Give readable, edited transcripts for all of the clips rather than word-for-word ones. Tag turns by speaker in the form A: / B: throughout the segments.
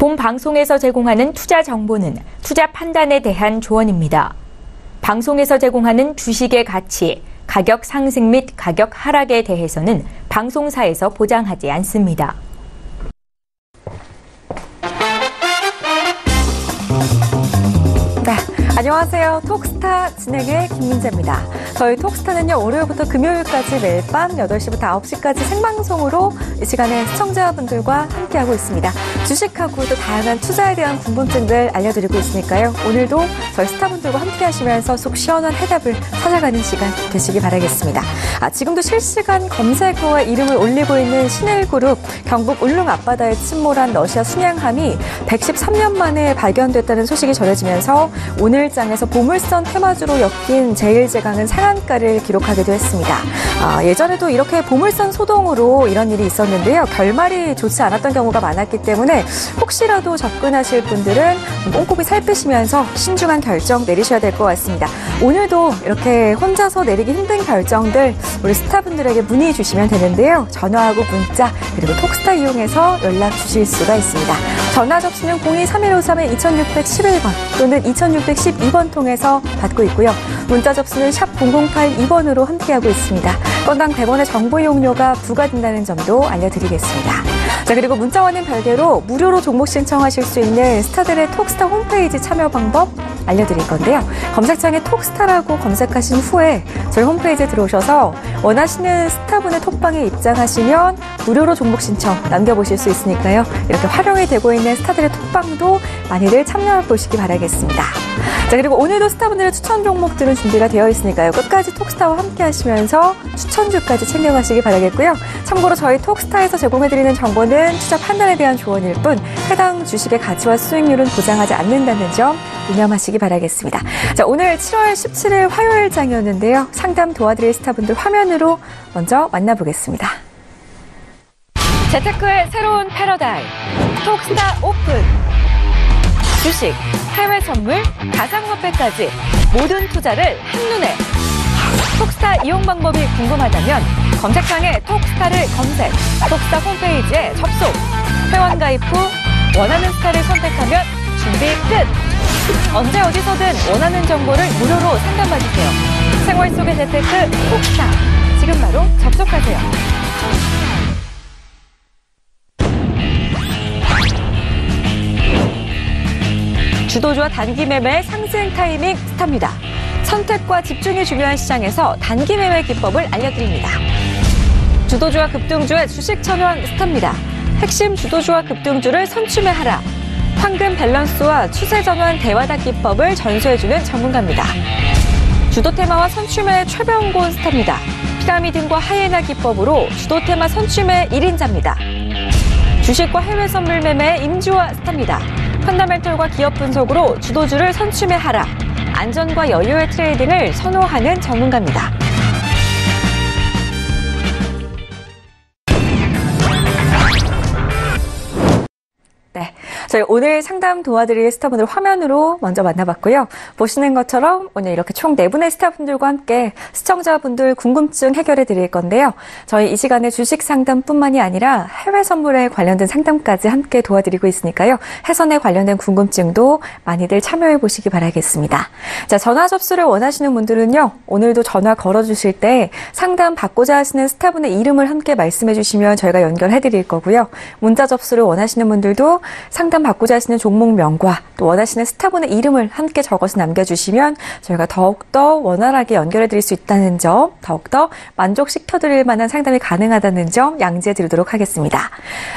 A: 본 방송에서 제공하는 투자 정보는 투자 판단에 대한 조언입니다. 방송에서 제공하는 주식의 가치, 가격 상승 및 가격 하락에 대해서는 방송사에서 보장하지 않습니다.
B: 네, 안녕하세요. 톡스타 진행의 김민재입니다. 저희 톡스타는요, 월요일부터 금요일까지 매일 밤 8시부터 9시까지 생방송으로 이 시간에 시청자분들과 함께하고 있습니다. 주식하고 또 다양한 투자에 대한 궁금증들 알려드리고 있으니까요. 오늘도 저희 스타분들과 함께하시면서 속 시원한 해답을 찾아가는 시간 되시기 바라겠습니다. 지금도 실시간 검색어에 이름을 올리고 있는 신일그룹, 경북 울릉 앞바다에 침몰한 러시아 순양함이 113년 만에 발견됐다는 소식이 전해지면서 오늘 장에서 보물선 테마주로 엮인 제1제강은 상한가를 기록하기도 했습니다. 예전에도 이렇게 보물선 소동으로 이런 일이 있었는데요. 결말이 좋지 않았던 경우가 많았기 때문에 혹시라도 접근하실 분들은 꼼꼼히 살피시면서 신중한 결정 내리셔야 될 것 같습니다. 오늘도 이렇게 혼자서 내리기 힘든 결정들 우리 스타분들에게 문의 주시면 되는데요. 전화하고 문자 그리고 톡스타 이용해서 연락 주실 수가 있습니다. 전화 접수는 023153-2611번 또는 2612번 통해서 받고 있고요. 문자 접수는 샵 0082번으로 함께하고 있습니다. 건당 100원의 정보 이용료가 부과된다는 점도 알려드리겠습니다. 자, 그리고 문자와는 별개로 무료로 종목 신청하실 수 있는 스타들의 톡스타 홈페이지 참여 방법 알려드릴 건데요. 검색창에 톡스타라고 검색하신 후에 저희 홈페이지에 들어오셔서 원하시는 스타분의 톡방에 입장하시면 무료로 종목 신청 남겨보실 수 있으니까요. 이렇게 활용이 되고 있는 스타들의 톡방도 많이들 참여해보시기 바라겠습니다. 자, 그리고 오늘도 스타분들의 추천 종목들은 준비가 되어 있으니까요. 끝까지 톡스타와 함께 하시면서 추천주까지 챙겨가시기 바라겠고요. 참고로 저희 톡스타에서 제공해드리는 정보는 투자 판단에 대한 조언일 뿐 해당 주식의 가치와 수익률은 보장하지 않는다는 점 유념하시기 바라겠습니다. 자, 오늘 7월 17일 화요일장이었는데요. 상담 도와드릴 스타분들 화면으로 먼저 만나보겠습니다. 재테크의 새로운 패러다임 톡스타 오픈. 주식, 해외 선물, 가상화폐까지 모든 투자를 한눈에. 톡스타 이용 방법이 궁금하다면 검색창에 톡스타를 검색, 톡스타 홈페이지에 접속, 회원 가입 후 원하는 스타를 선택하면 준비 끝! 언제 어디서든 원하는 정보를 무료로 상담받으세요. 생활 속의 재테크 톡스타, 지금 바로 접속하세요. 주도주와 단기 매매의 상승 타이밍 스타입니다. 선택과 집중이 중요한 시장에서 단기 매매 기법을 알려드립니다. 주도주와 급등주의 주식 전환 스타입니다. 핵심 주도주와 급등주를 선취매하라. 황금 밸런스와 추세 전환 대화다 기법을 전수해주는 전문가입니다. 주도 테마와 선취매의 최병곤 스타입니다. 피라미드과 하이에나 기법으로 주도 테마 선취매 1인자입니다. 주식과 해외 선물 매매의 임주화 스타입니다. 펀더멘털과 기업 분석으로 주도주를 선취매하라. 안전과 여유의 트레이딩을 선호하는 전문가입니다. 네, 저희 오늘 상담 도와드릴 스타분들 화면으로 먼저 만나봤고요. 보시는 것처럼 오늘 이렇게 총 4분의 스타분들과 함께 시청자분들 궁금증 해결해 드릴 건데요. 저희 이 시간에 주식 상담뿐만이 아니라 해외 선물에 관련된 상담까지 함께 도와드리고 있으니까요. 해선에 관련된 궁금증도 많이들 참여해 보시기 바라겠습니다. 자, 전화 접수를 원하시는 분들은요. 오늘도 전화 걸어주실 때 상담 받고자 하시는 스타분의 이름을 함께 말씀해 주시면 저희가 연결해 드릴 거고요. 문자 접수를 원하시는 분들도 상담 받고자 하시는 종목명과 또 원하시는 스타분의 이름을 함께 적어서 남겨주시면 저희가 더욱더 원활하게 연결해드릴 수 있다는 점, 더욱더 만족시켜드릴 만한 상담이 가능하다는 점 양지해 드리도록 하겠습니다.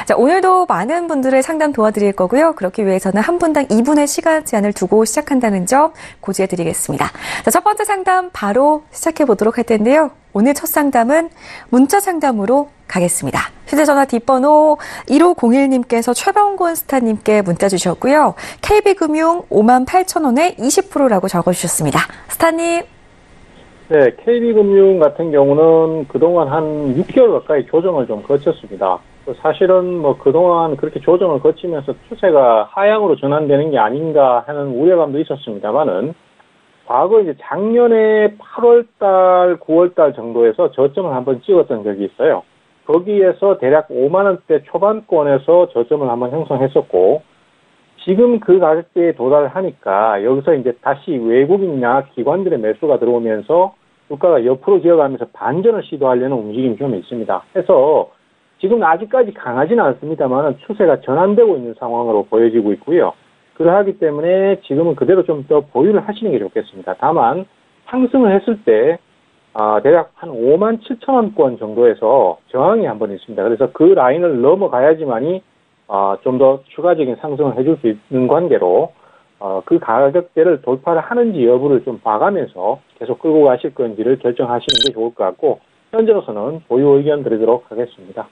B: 자, 오늘도 많은 분들의 상담 도와드릴 거고요. 그렇기 위해서는 한 분당 2분의 시간 제한을 두고 시작한다는 점 고지해 드리겠습니다. 자, 첫 번째 상담 바로 시작해 보도록 할 텐데요. 오늘 첫 상담은 문자 상담으로 가겠습니다. 휴대전화 뒷번호 1501님께서 최병곤 스타님께 문자 주셨고요. KB금융 58,000원에 20%라고 적어주셨습니다. 스타님.
C: 네, KB금융 같은 경우는 그동안 한 6개월 가까이 조정을 좀 거쳤습니다. 사실은 뭐 그동안 그렇게 조정을 거치면서 추세가 하향으로 전환되는 게 아닌가 하는 우려감도 있었습니다만은 과거 이제 작년에 8월달, 9월달 정도에서 저점을 한번 찍었던 적이 있어요. 거기에서 대략 5만 원대 초반권에서 저점을 한번 형성했었고 지금 그 가격대에 도달하니까 여기서 이제 다시 외국인이나 기관들의 매수가 들어오면서 주가가 옆으로 기어가면서 반전을 시도하려는 움직임이 좀 있습니다. 해서 지금 아직까지 강하지는 않습니다만 추세가 전환되고 있는 상황으로 보여지고 있고요. 그러하기 때문에 지금은 그대로 좀 더 보유를 하시는 게 좋겠습니다. 다만 상승을 했을 때 대략 한 57,000원권 정도에서 저항이 한 번 있습니다. 그래서 그 라인을 넘어가야지만이 좀 더 추가적인 상승을 해줄 수 있는 관계로 그 가격대를 돌파를 하는지 여부를 좀 봐가면서 계속 끌고 가실 건지를 결정하시는 게 좋을 것 같고 현재로서는 보유 의견 드리도록 하겠습니다.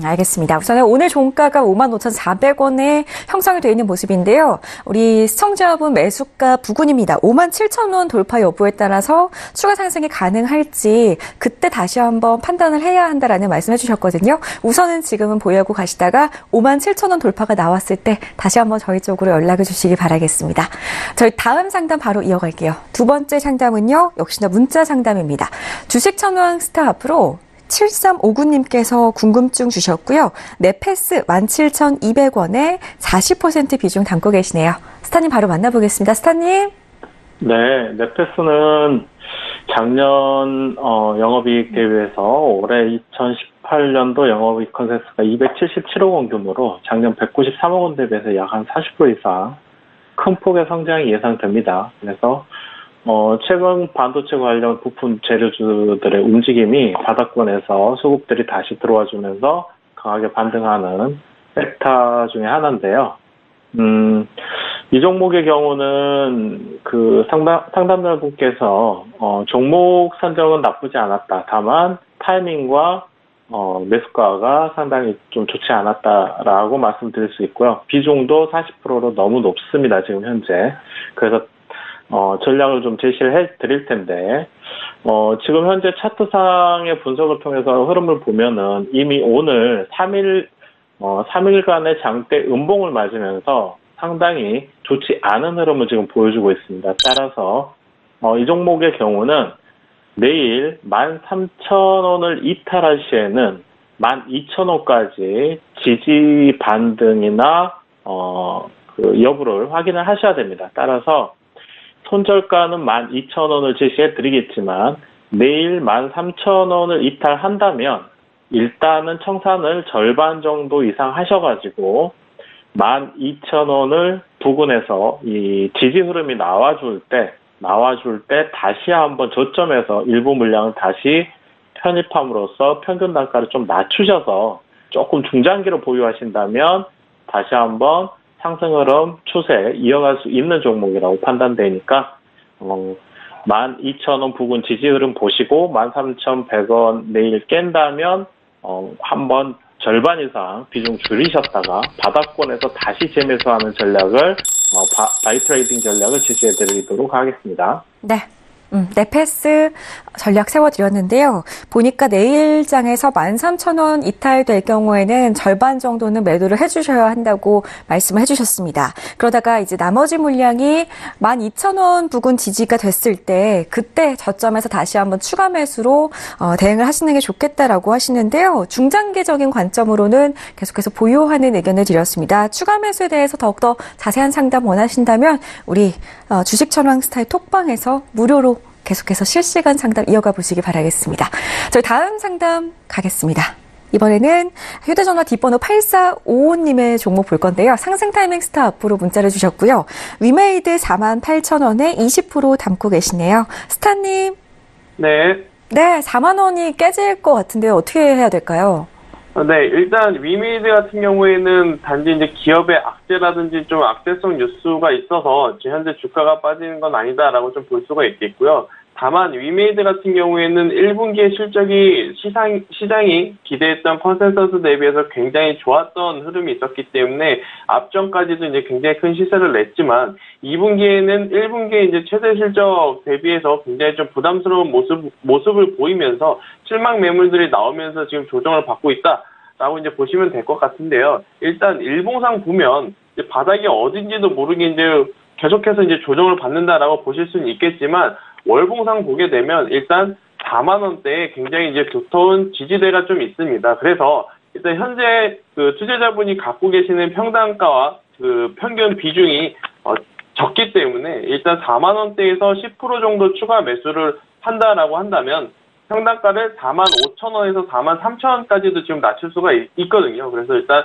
B: 알겠습니다. 우선은 오늘 종가가 55,400원에 형성이 되어 있는 모습인데요. 우리 시청자분 매수가 부근입니다. 57,000원 돌파 여부에 따라서 추가 상승이 가능할지 그때 다시 한번 판단을 해야 한다라는 말씀해 주셨거든요. 우선은 지금은 보유하고 가시다가 57,000원 돌파가 나왔을 때 다시 한번 저희 쪽으로 연락을 주시기 바라겠습니다. 저희 다음 상담 바로 이어갈게요. 두 번째 상담은요. 역시나 문자 상담입니다. 주식 천왕 스타 앞으로 7359님께서 궁금증 주셨고요. 넷패스 17,200원에 40% 비중 담고 계시네요. 스타님 바로 만나보겠습니다. 스타님.
D: 네, 넷패스는 작년 영업이익 대비해서 올해 2018년도 영업이익 컨센서스가 277억 원 규모로 작년 193억 원 대비해서 약 한 40% 이상 큰 폭의 성장이 예상됩니다. 그래서 최근 반도체 관련 부품 재료주들의 움직임이 바닥권에서 수급들이 다시 들어와주면서 강하게 반등하는 섹터 중에 하나인데요. 이 종목의 경우는 그 상담자분께서 종목 선정은 나쁘지 않았다. 다만 타이밍과 매수가가 상당히 좀 좋지 않았다라고 말씀드릴 수 있고요. 비중도 40%로 너무 높습니다. 지금 현재. 그래서 전략을 좀 제시를 해 드릴 텐데, 지금 현재 차트상의 분석을 통해서 흐름을 보면은 이미 오늘 3일간의 장대 음봉을 맞으면서 상당히 좋지 않은 흐름을 지금 보여주고 있습니다. 따라서, 이 종목의 경우는 내일 13,000원을 이탈할 시에는 12,000원까지 지지 반등이나, 그 여부를 확인을 하셔야 됩니다. 따라서, 손절가는 12,000원을 제시해 드리겠지만 내일 13,000원을 이탈한다면 일단은 청산을 절반 정도 이상 하셔가지고 12,000원을 부근에서 이 지지 흐름이 나와줄 때 다시 한번 저점에서 일부 물량을 다시 편입함으로써 평균 단가를 좀 낮추셔서 조금 중장기로 보유하신다면 다시 한번 상승 흐름 추세 이어갈 수 있는 종목이라고 판단되니까 12,000원 부근 지지 흐름 보시고 13,100원 내일 깬다면 한번 절반 이상 비중 줄이셨다가 바닥권에서 다시 재매수하는 전략을 바이 트레이딩 전략을 제시해 드리도록 하겠습니다.
B: 네. 넷패스 전략 세워드렸는데요. 보니까 내일장에서 13,000원 이탈될 경우에는 절반 정도는 매도를 해주셔야 한다고 말씀을 해주셨습니다. 그러다가 이제 나머지 물량이 12,000원 부근 지지가 됐을 때 그때 저점에서 다시 한번 추가 매수로 대응을 하시는 게 좋겠다라고 하시는데요. 중장기적인 관점으로는 계속해서 보유하는 의견을 드렸습니다. 추가 매수에 대해서 더욱더 자세한 상담 원하신다면 우리 주식 천왕 스타일 톡방에서 무료로 계속해서 실시간 상담 이어가 보시기 바라겠습니다. 저희 다음 상담 가겠습니다. 이번에는 휴대전화 뒷번호 8455님의 종목 볼 건데요. 상승 타이밍 스타 앞으로 문자를 주셨고요. 위메이드 48,000원에 20% 담고 계시네요. 스타님.
E: 네.
B: 네, 4만 원이 깨질 것 같은데요. 어떻게 해야 될까요?
E: 네, 일단 위메이드 같은 경우에는 단지 이제 기업의 악재라든지 좀 악재성 뉴스가 있어서 현재 주가가 빠지는 건 아니다라고 좀 볼 수가 있겠고요. 다만 위메이드 같은 경우에는 1분기의 실적이 시장이 기대했던 컨센서스 대비해서 굉장히 좋았던 흐름이 있었기 때문에 앞전까지도 이제 굉장히 큰 시세를 냈지만 2분기에는 1분기에 이제 최대 실적 대비해서 굉장히 좀 부담스러운 모습을 보이면서 실망 매물들이 나오면서 지금 조정을 받고 있다라고 이제 보시면 될 것 같은데요. 일단 일봉상 보면 이제 바닥이 어딘지도 모르게 이제 계속해서 이제 조정을 받는다라고 보실 수는 있겠지만 월봉상 보게 되면 일단 4만 원대에 굉장히 이제 두터운 지지대가 좀 있습니다. 그래서 일단 현재 그 투자자분이 갖고 계시는 평단가와 그 평균 비중이 적기 때문에 일단 4만 원대에서 10% 정도 추가 매수를 한다라고 한다면 평단가를 4만 5천 원에서 4만 3천 원까지도 지금 낮출 수가 있거든요. 그래서 일단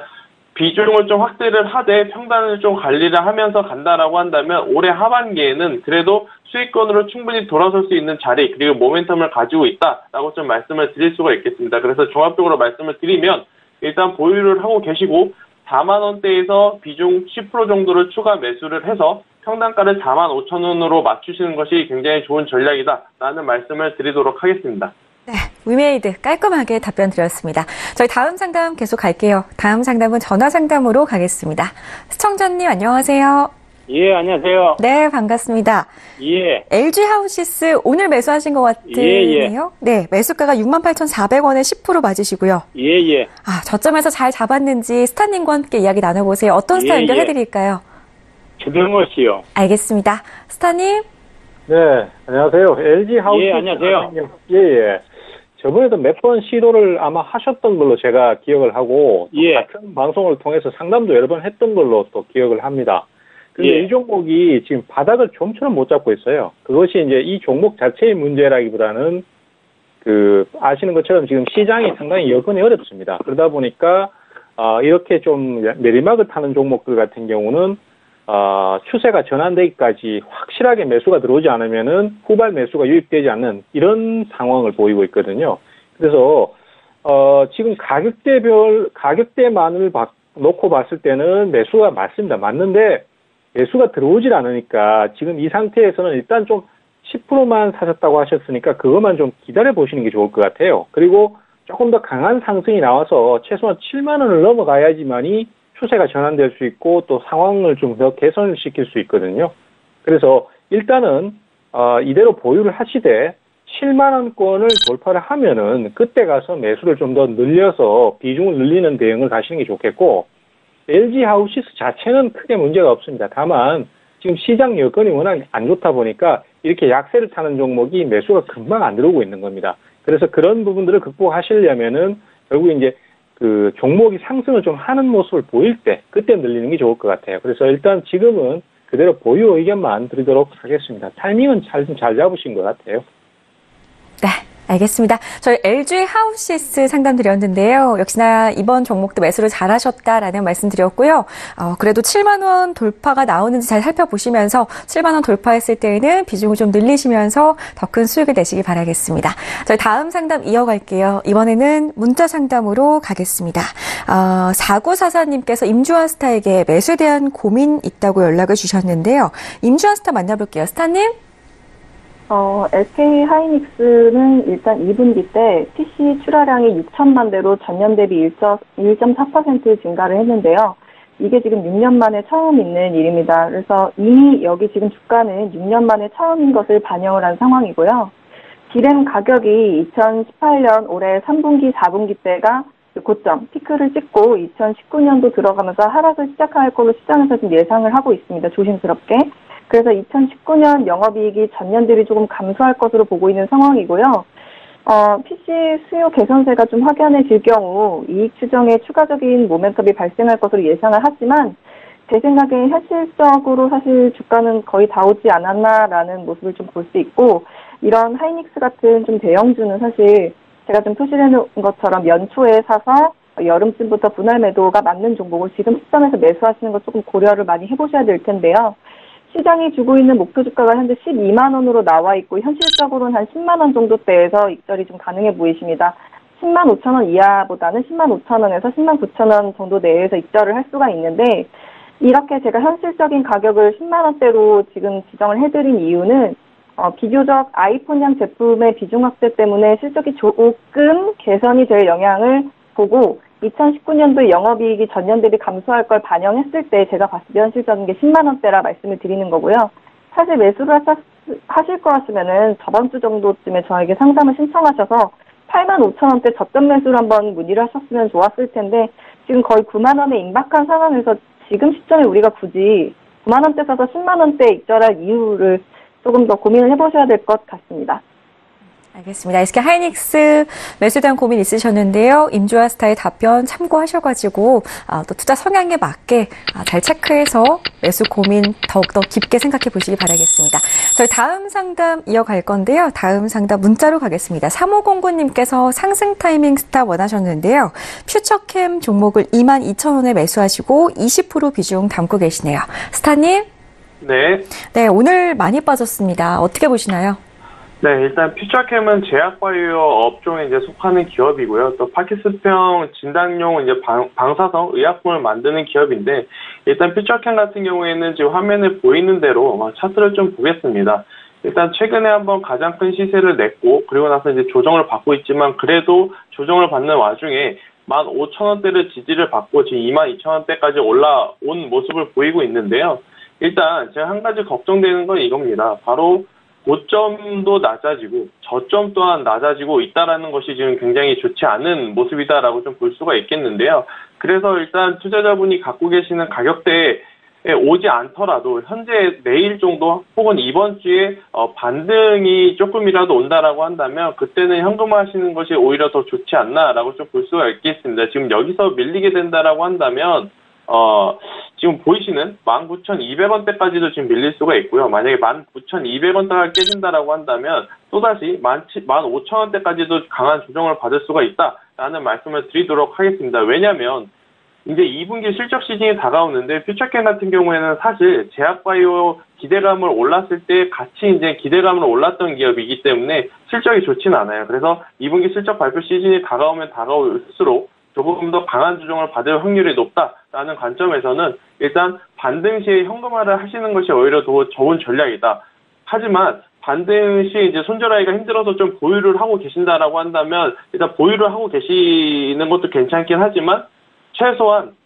E: 비중을 좀 확대를 하되 평단을 좀 관리를 하면서 간다라고 한다면 올해 하반기에는 그래도 수익권으로 충분히 돌아설 수 있는 자리 그리고 모멘텀을 가지고 있다라고 좀 말씀을 드릴 수가 있겠습니다. 그래서 종합적으로 말씀을 드리면 일단 보유를 하고 계시고 4만 원대에서 비중 10% 정도를 추가 매수를 해서 평단가를 4만 5천 원으로 맞추시는 것이 굉장히 좋은 전략이다라는 말씀을 드리도록 하겠습니다.
B: 네, 위메이드 깔끔하게 답변 드렸습니다. 저희 다음 상담 계속 갈게요. 다음 상담은 전화 상담으로 가겠습니다. 시청자님 안녕하세요.
F: 예, 안녕하세요.
B: 네, 반갑습니다.
F: 예.
B: LG 하우시스 오늘 매수하신 것 같으네요.
F: 예.
B: 네, 매수가가 68,400원에 10% 맞으시고요.
F: 예.
B: 아, 저점에서 잘 잡았는지 스타님과 함께 이야기 나눠보세요. 어떤 스타 연결해드릴까요?
F: 최병호 씨요.
B: 알겠습니다. 스타님.
C: 네, 안녕하세요. LG 하우스.
F: 예, 안녕하세요.
C: 예. 저번에도 몇 번 시도를 아마 하셨던 걸로 제가 기억을 하고,
F: 예.
C: 같은 방송을 통해서 상담도 여러 번 했던 걸로 또 기억을 합니다. 근데
F: 예.
C: 이 종목이 지금 바닥을 좀처럼 못 잡고 있어요. 그것이 이제 이 종목 자체의 문제라기보다는 아시는 것처럼 지금 시장이 상당히 여건이 어렵습니다. 그러다 보니까 이렇게 좀 내리막을 타는 종목들 같은 경우는 추세가 전환되기까지 확실하게 매수가 들어오지 않으면은 후발 매수가 유입되지 않는 이런 상황을 보이고 있거든요. 그래서 지금 가격대만을 놓고 봤을 때는 매수가 맞는데 매수가 들어오질 않으니까 지금 이 상태에서는 일단 좀 10%만 사셨다고 하셨으니까 그것만 좀 기다려 보시는 게 좋을 것 같아요. 그리고 조금 더 강한 상승이 나와서 최소한 7만 원을 넘어가야지만이 추세가 전환될 수 있고 또 상황을 좀 더 개선을 시킬 수 있거든요. 그래서 일단은 이대로 보유를 하시되 7만 원권을 돌파를 하면은 그때 가서 매수를 좀 더 늘려서 비중을 늘리는 대응을 가시는 게 좋겠고, LG 하우시스 자체는 크게 문제가 없습니다. 다만 지금 시장 여건이 워낙 안 좋다 보니까 이렇게 약세를 타는 종목이 매수가 금방 안 들어오고 있는 겁니다. 그래서 그런 부분들을 극복하시려면은 결국 이제 종목이 상승을 좀 하는 모습을 보일 때 그때 늘리는 게 좋을 것 같아요. 그래서 일단 지금은 그대로 보유 의견만 드리도록 하겠습니다. 타이밍은 잘 잡으신 것 같아요.
B: 네, 알겠습니다. 저희 LG 하우시스 상담 드렸는데요. 역시나 이번 종목도 매수를 잘하셨다라는 말씀 드렸고요. 그래도 7만 원 돌파가 나오는지 잘 살펴보시면서 7만 원 돌파했을 때에는 비중을 좀 늘리시면서 더 큰 수익을 내시길 바라겠습니다. 저희 다음 상담 이어갈게요. 이번에는 문자 상담으로 가겠습니다. 4944님께서 임주환스타에게 매수에 대한 고민 있다고 연락을 주셨는데요. 임주환스타 만나볼게요. 스타님.
G: SK 하이닉스는 일단 2분기 때 PC 출하량이 6천만 대로 전년 대비 1.4% 증가를 했는데요. 이게 지금 6년 만에 처음 있는 일입니다. 그래서 이미 여기 지금 주가는 6년 만에 처음인 것을 반영을 한 상황이고요. 디램 가격이 2018년 올해 3분기, 4분기 때가 고점, 피크를 찍고 2019년도 들어가면서 하락을 시작할 걸로 시장에서 지금 예상을 하고 있습니다. 조심스럽게. 그래서 2019년 영업이익이 전년 대비 조금 감소할 것으로 보고 있는 상황이고요. PC 수요 개선세가 좀 확연해질 경우 이익 추정에 추가적인 모멘텀이 발생할 것으로 예상을 하지만 제 생각에 현실적으로 사실 주가는 거의 다 오지 않았나라는 모습을 좀 볼 수 있고, 이런 하이닉스 같은 좀 대형주는 사실 제가 좀 표시해 놓은 것처럼 연초에 사서 여름쯤부터 분할 매도가 맞는 종목을 지금 시점에서 매수하시는 거 조금 고려를 많이 해보셔야 될 텐데요. 시장이 주고 있는 목표 주가가 현재 12만 원으로 나와 있고 현실적으로는 한 10만 원 정도대에서 입절이 좀 가능해 보이십니다. 10만 5천 원 이하보다는 10만 5천 원에서 10만 9천 원 정도 내에서 입절을 할 수가 있는데, 이렇게 제가 현실적인 가격을 10만 원대로 지금 지정을 해드린 이유는 비교적 아이폰형 제품의 비중 확대 때문에 실적이 조금 개선이 될 영향을 보고 2019년도에 영업이익이 전년 대비 감소할 걸 반영했을 때 제가 봤을 때 현실적인 게 10만 원대라 말씀을 드리는 거고요. 사실 매수를 하실 거였으면은 저번 주 정도쯤에 저에게 상담을 신청하셔서 8만 5천 원대 저점 매수를 한번 문의를 하셨으면 좋았을 텐데, 지금 거의 9만 원에 임박한 상황에서 지금 시점에 우리가 굳이 9만 원대 사서 10만 원대 입절할 이유를 조금 더 고민을 해보셔야 될 것 같습니다.
B: 알겠습니다. SK 하이닉스 매수에 대한 고민 있으셨는데요. 임주아 스타의 답변 참고하셔가지고 또 투자 성향에 맞게 잘 체크해서 매수 고민 더욱더 깊게 생각해 보시기 바라겠습니다. 저희 다음 상담 이어갈 건데요. 다음 상담 문자로 가겠습니다. 3509님께서 상승 타이밍 스타 원하셨는데요. 퓨처캠 종목을 22,000원에 매수하시고 20% 비중 담고 계시네요. 스타님?
E: 네,
B: 오늘 많이 빠졌습니다. 어떻게 보시나요?
E: 네, 일단 퓨처캠은 제약바이오 업종에 이제 속하는 기업이고요. 또 파킨슨병 진단용 이제 방사성 의약품을 만드는 기업인데, 일단 퓨처캠 같은 경우에는 지금 화면에 보이는 대로 차트를 좀 보겠습니다. 일단 최근에 한번 가장 큰 시세를 냈고, 그리고 나서 이제 조정을 받고 있지만, 그래도 조정을 받는 와중에 15,000원대를 지지를 받고 지금 22,000원대까지 올라온 모습을 보이고 있는데요. 일단 제가 한 가지 걱정되는 건 이겁니다. 바로 고점도 낮아지고 저점 또한 낮아지고 있다라는 것이 지금 굉장히 좋지 않은 모습이다라고 좀 볼 수가 있겠는데요. 그래서 일단 투자자분이 갖고 계시는 가격대에 오지 않더라도 현재 내일 정도 혹은 이번 주에 반등이 조금이라도 온다라고 한다면 그때는 현금화하시는 것이 오히려 더 좋지 않나라고 좀 볼 수가 있겠습니다. 지금 여기서 밀리게 된다라고 한다면 지금 보이시는 19,200원대까지도 지금 밀릴 수가 있고요. 만약에 19,200원대가 깨진다라고 한다면 또다시 15,000원대까지도 강한 조정을 받을 수가 있다라는 말씀을 드리도록 하겠습니다. 왜냐하면 이제 2분기 실적 시즌이 다가오는데 퓨처캠 같은 경우에는 사실 제약바이오 기대감을 올랐을 때 같이 이제 기대감을 올랐던 기업이기 때문에 실적이 좋지는 않아요. 그래서 2분기 실적 발표 시즌이 다가오면 다가올수록 조금 더 강한 조정을 받을 확률이 높다라는 관점에서는 일단 반등 시에 현금화를 하시는 것이 오히려 더 좋은 전략이다. 하지만 반등 시에 이제 손절하기가 힘들어서 좀 보유를 하고 계신다라고 한다면 일단 보유를 하고 계시는 것도 괜찮긴 하지만 최소한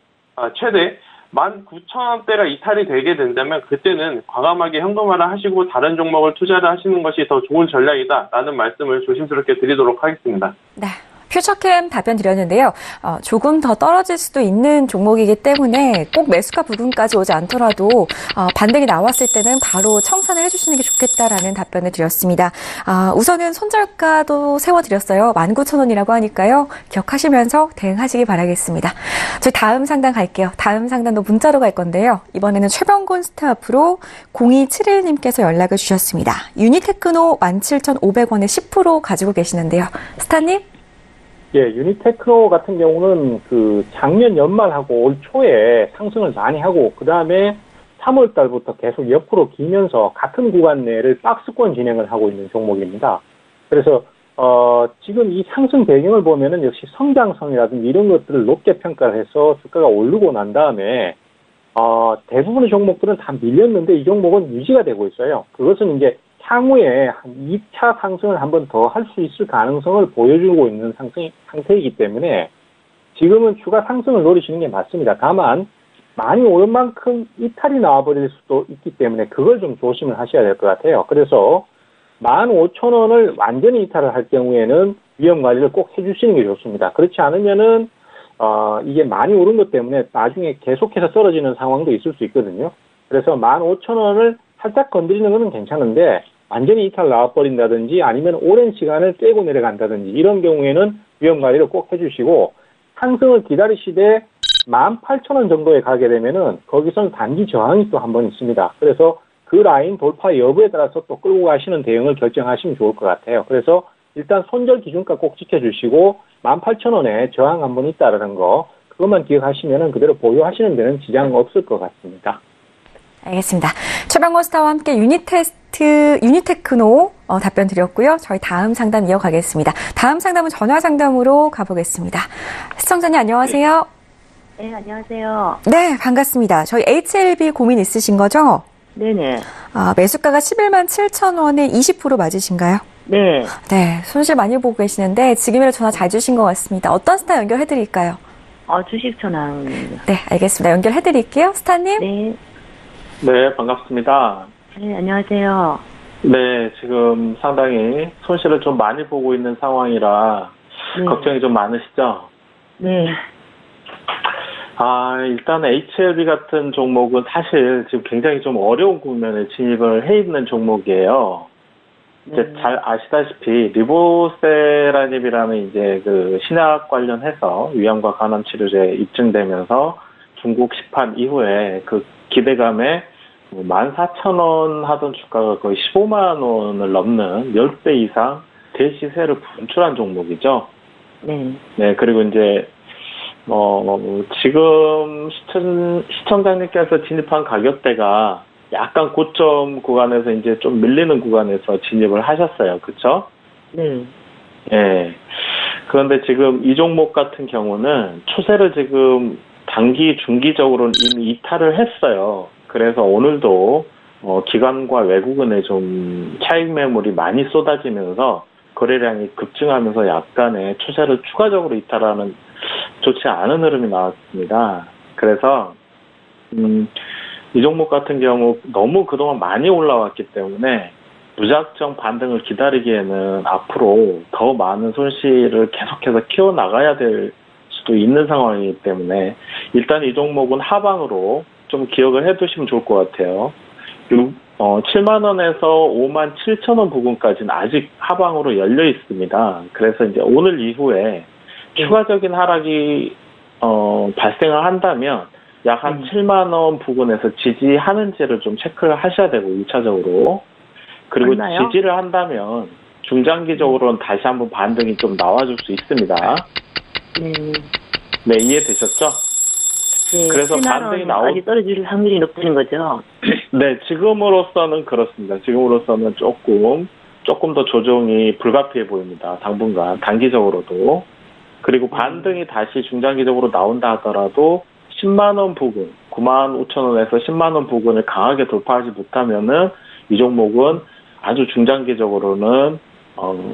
E: 최대 19,000원대가 이탈이 되게 된다면 그때는 과감하게 현금화를 하시고 다른 종목을 투자를 하시는 것이 더 좋은 전략이다라는 말씀을 조심스럽게 드리도록 하겠습니다.
B: 네. 퓨처캠 답변 드렸는데요. 조금 더 떨어질 수도 있는 종목이기 때문에 꼭 매수가 부근까지 오지 않더라도 반등이 나왔을 때는 바로 청산을 해주시는 게 좋겠다라는 답변을 드렸습니다. 우선은 손절가도 세워드렸어요. 19,000원이라고 하니까요. 기억하시면서 대응하시기 바라겠습니다. 저희 다음 상담 갈게요. 다음 상담도 문자로 갈 건데요. 이번에는 최병곤 스타프로 0271님께서 연락을 주셨습니다. 유니테크노 17,500원에 10% 가지고 계시는데요. 스타님?
C: 예, 유니테크노 같은 경우는 그 작년 연말하고 올 초에 상승을 많이 하고 그 다음에 3월 달부터 계속 옆으로 기면서 같은 구간 내를 박스권 진행을 하고 있는 종목입니다. 그래서 지금 이 상승 배경을 보면은 역시 성장성이라든지 이런 것들을 높게 평가를 해서 주가가 오르고 난 다음에 대부분의 종목들은 다 밀렸는데 이 종목은 유지가 되고 있어요. 그것은 이제 향후에 한 2차 상승을 한 번 더 할 수 있을 가능성을 보여주고 있는 상태이기 때문에 지금은 추가 상승을 노리시는 게 맞습니다. 다만 많이 오른 만큼 이탈이 나와버릴 수도 있기 때문에 그걸 좀 조심을 하셔야 될 것 같아요. 그래서 15,000원을 완전히 이탈을 할 경우에는 위험 관리를 꼭 해주시는 게 좋습니다. 그렇지 않으면은 이게 많이 오른 것 때문에 나중에 계속해서 떨어지는 상황도 있을 수 있거든요. 그래서 15,000원을 살짝 건드리는 것은 괜찮은데 완전히 이탈 나와버린다든지 아니면 오랜 시간을 떼고 내려간다든지 이런 경우에는 위험 관리를 꼭 해주시고 상승을 기다리시되 18,000원 정도에 가게 되면은 거기서는 단기 저항이 또 한 번 있습니다. 그래서 그 라인 돌파 여부에 따라서 또 끌고 가시는 대응을 결정하시면 좋을 것 같아요. 그래서 일단 손절 기준가 꼭 지켜주시고 18,000원에 저항 한 번 있다라는 거 그것만 기억하시면은 그대로 보유하시는 데는 지장 없을 것 같습니다.
B: 알겠습니다. 최병곤 스타와 함께 유니테크노 답변 드렸고요. 저희 다음 상담 이어가겠습니다. 다음 상담은 전화 상담으로 가보겠습니다. 시청자님 안녕하세요.
H: 네, 안녕하세요.
B: 네, 반갑습니다. 저희 HLB 고민 있으신 거죠?
H: 네네.
B: 매수가가 11만 7천원에 20% 맞으신가요?
H: 네.
B: 네, 손실 많이 보고 계시는데 지금이라 전화 잘 주신 것 같습니다. 어떤 스타 연결해드릴까요?
H: 주식 전화입니다.
B: 네, 알겠습니다. 연결해드릴게요. 스타님?
H: 네.
D: 네, 반갑습니다.
H: 네, 안녕하세요.
D: 네, 지금 상당히 손실을 좀 많이 보고 있는 상황이라
H: 네.
D: 걱정이 좀 많으시죠?
H: 네.
D: 일단 HLB 같은 종목은 사실 지금 굉장히 좀 어려운 국면에 진입을 해 있는 종목이에요. 이제 잘 아시다시피 리보세라닙이라는 이제 그 신약 관련해서 위암과 간암 치료제에 입증되면서 중국 시판 이후에 그 기대감에 14,000원 하던 주가가 거의 15만 원을 넘는 10배 이상 대시세를 분출한 종목이죠. 네, 그리고 이제 지금 시청자님께서 진입한 가격대가 약간 고점 구간에서 이제 좀 밀리는 구간에서 진입을 하셨어요. 그쵸?
H: 네.
D: 예. 그런데 지금 이 종목 같은 경우는 추세를 지금 단기, 중기적으로는 이미 이탈을 했어요. 그래서 오늘도 기관과 외국인의 좀 차익 매물이 많이 쏟아지면서 거래량이 급증하면서 약간의 추세를 추가적으로 이탈하는 좋지 않은 흐름이 나왔습니다. 그래서 이 종목 같은 경우 너무 그동안 많이 올라왔기 때문에 무작정 반등을 기다리기에는 앞으로 더 많은 손실을 계속해서 키워나가야 될 수도 있는 상황이기 때문에 일단 이 종목은 하방으로 좀 기억을 해두시면 좋을 것 같아요. 7만 원에서 5만 7천 원 부근까지는 아직 하방으로 열려 있습니다. 그래서 이제 오늘 이후에 추가적인 하락이 발생을 한다면 약 한 7만 원 부근에서 지지하는지를 좀 체크를 하셔야 되고 1차적으로 그리고
H: 얼마요?
D: 지지를 한다면 중장기적으로는 다시 한번 반등이 좀 나와줄 수 있습니다. 네, 이해되셨죠?
H: 네,
D: 그래서 반등이
H: 나오기 떨어질 확률이 높다는 거죠.
D: 네, 지금으로서는 그렇습니다. 지금으로서는 조금 더 조정이 불가피해 보입니다. 당분간 단기적으로도. 그리고 반등이 다시 중장기적으로 나온다 하더라도 10만 원 부근, 9만 5천 원에서 10만 원 부근을 강하게 돌파하지 못하면은 이 종목은 아주 중장기적으로는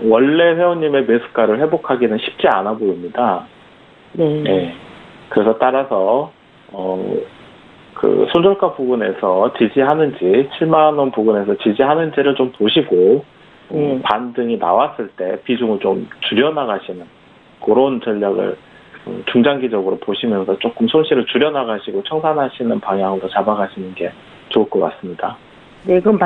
D: 원래 회원님의 매수가를 회복하기는 쉽지 않아 보입니다. 네. 그래서 따라서 그 손절가 부근에서 지지하는지 7만 원 부근에서 지지하는지를 좀 보시고 반등이 나왔을 때 비중을 좀 줄여나가시는 그런 전략을 중장기적으로 보시면서 조금 손실을 줄여나가시고 청산하시는 방향으로 잡아가시는 게 좋을 것 같습니다.
H: 네, 그럼